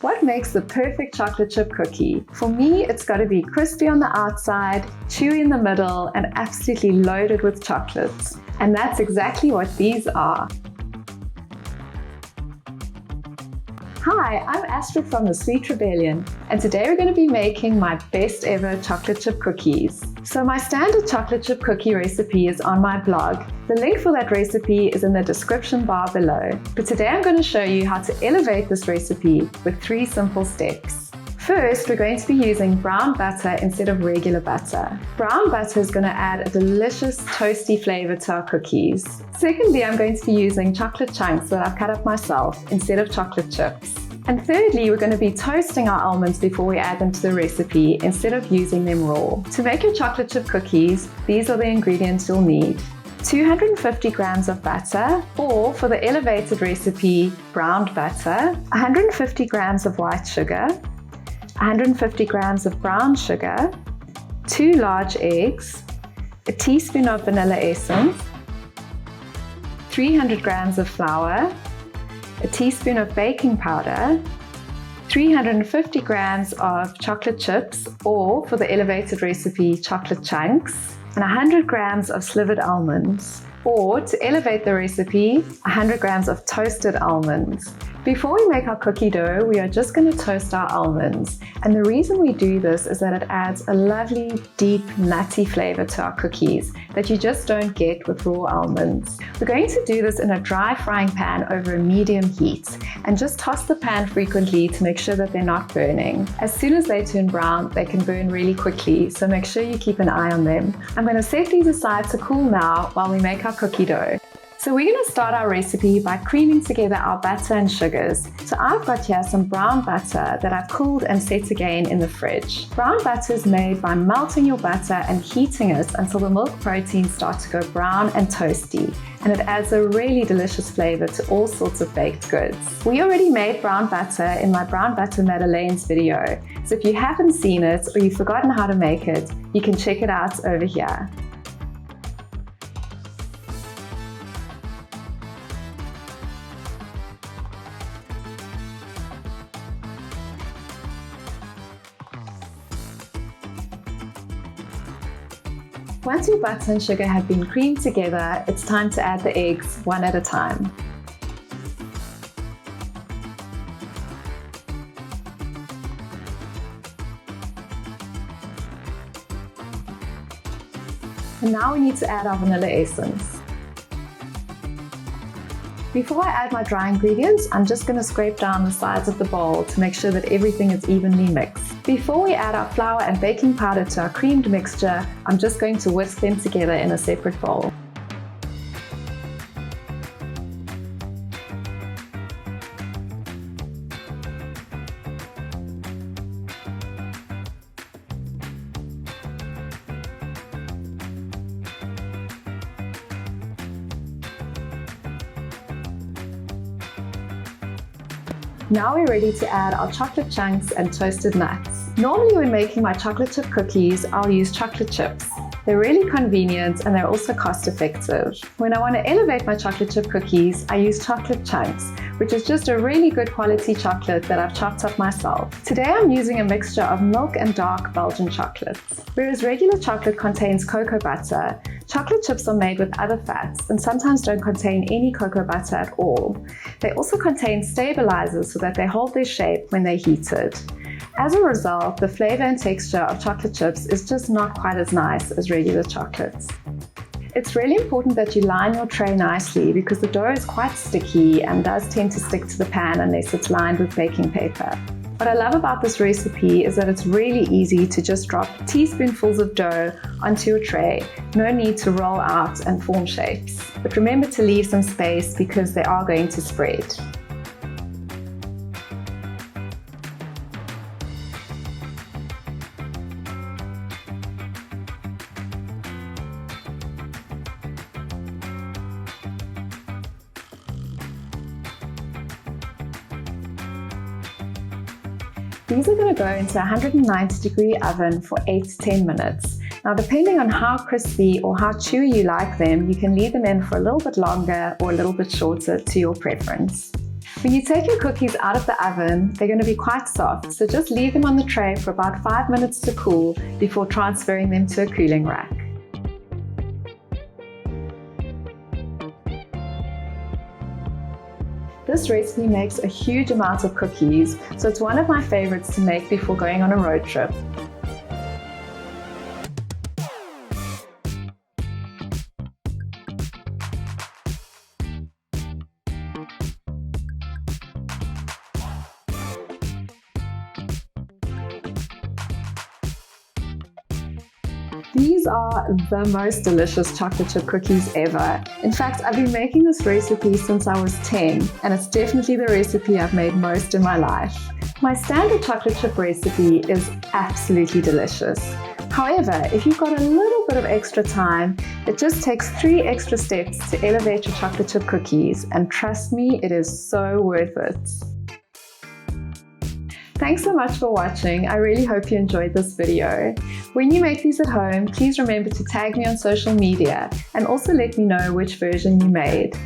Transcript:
What makes the perfect chocolate chip cookie? For me, it's got to be crispy on the outside, chewy in the middle, and absolutely loaded with chocolate. And that's exactly what these are. Hi, I'm Astrid from the Sweet Rebellion, and today we're going to be making my best ever chocolate chip cookies. So my standard chocolate chip cookie recipe is on my blog. The link for that recipe is in the description bar below. But today I'm going to show you how to elevate this recipe with 3 simple steps. First, we're going to be using brown butter instead of regular butter. Brown butter is going to add a delicious toasty flavor to our cookies. Secondly, I'm going to be using chocolate chunks that I've cut up myself instead of chocolate chips. And thirdly, we're going to be toasting our almonds before we add them to the recipe instead of using them raw. To make your chocolate chip cookies, these are the ingredients you'll need. 250 grams of butter, or for the elevated recipe, browned butter, 150 grams of white sugar, 150 grams of brown sugar, 2 large eggs, a teaspoon of vanilla essence, 300 grams of flour, a teaspoon of baking powder, 350 grams of chocolate chips, or for the elevated recipe, chocolate chunks, and 100 grams of slivered almonds, or to elevate the recipe, 100 grams of toasted almonds. Before we make our cookie dough, we are just going to toast our almonds. And the reason we do this is that it adds a lovely, deep, nutty flavor to our cookies that you just don't get with raw almonds. We're going to do this in a dry frying pan over a medium heat, and just toss the pan frequently to make sure that they're not burning. As soon as they turn brown, they can burn really quickly, so make sure you keep an eye on them. I'm going to set these aside to cool now while we make our cookie dough. So we're going to start our recipe by creaming together our butter and sugars. So I've got here some brown butter that I've cooled and set again in the fridge. Brown butter is made by melting your butter and heating it until the milk proteins start to go brown and toasty, and it adds a really delicious flavor to all sorts of baked goods. We already made brown butter in my brown butter madeleines video, so if you haven't seen it or you've forgotten how to make it, you can check it out over here. Once your butter and sugar have been creamed together, it's time to add the eggs one at a time. And now we need to add our vanilla essence. Before I add my dry ingredients, I'm just going to scrape down the sides of the bowl to make sure that everything is evenly mixed. Before we add our flour and baking powder to our creamed mixture, I'm just going to whisk them together in a separate bowl. Now we're ready to add our chocolate chunks and toasted nuts. Normally when making my chocolate chip cookies, I'll use chocolate chips. They're really convenient and they're also cost effective. When I want to elevate my chocolate chip cookies, I use chocolate chunks, which is just a really good quality chocolate that I've chopped up myself. Today I'm using a mixture of milk and dark Belgian chocolates. Whereas regular chocolate contains cocoa butter, chocolate chips are made with other fats and sometimes don't contain any cocoa butter at all. They also contain stabilizers so that they hold their shape when they're heated. As a result, the flavor and texture of chocolate chips is just not quite as nice as regular chocolates. It's really important that you line your tray nicely because the dough is quite sticky and does tend to stick to the pan unless it's lined with baking paper. What I love about this recipe is that it's really easy to just drop teaspoonfuls of dough onto your tray. No need to roll out and form shapes. But remember to leave some space because they are going to spread. These are going to go into a 190-degree oven for 8 to 10 minutes. Now, depending on how crispy or how chewy you like them, you can leave them in for a little bit longer or a little bit shorter to your preference. When you take your cookies out of the oven, they're going to be quite soft, so just leave them on the tray for about 5 minutes to cool before transferring them to a cooling rack. This recipe makes a huge amount of cookies, so it's one of my favorites to make before going on a road trip. These are the most delicious chocolate chip cookies ever. In fact, I've been making this recipe since I was 10, and it's definitely the recipe I've made most in my life. My standard chocolate chip recipe is absolutely delicious. However, if you've got a little bit of extra time, it just takes 3 extra steps to elevate your chocolate chip cookies, and trust me, it is so worth it. Thanks so much for watching. I really hope you enjoyed this video. When you make these at home, please remember to tag me on social media and also let me know which version you made.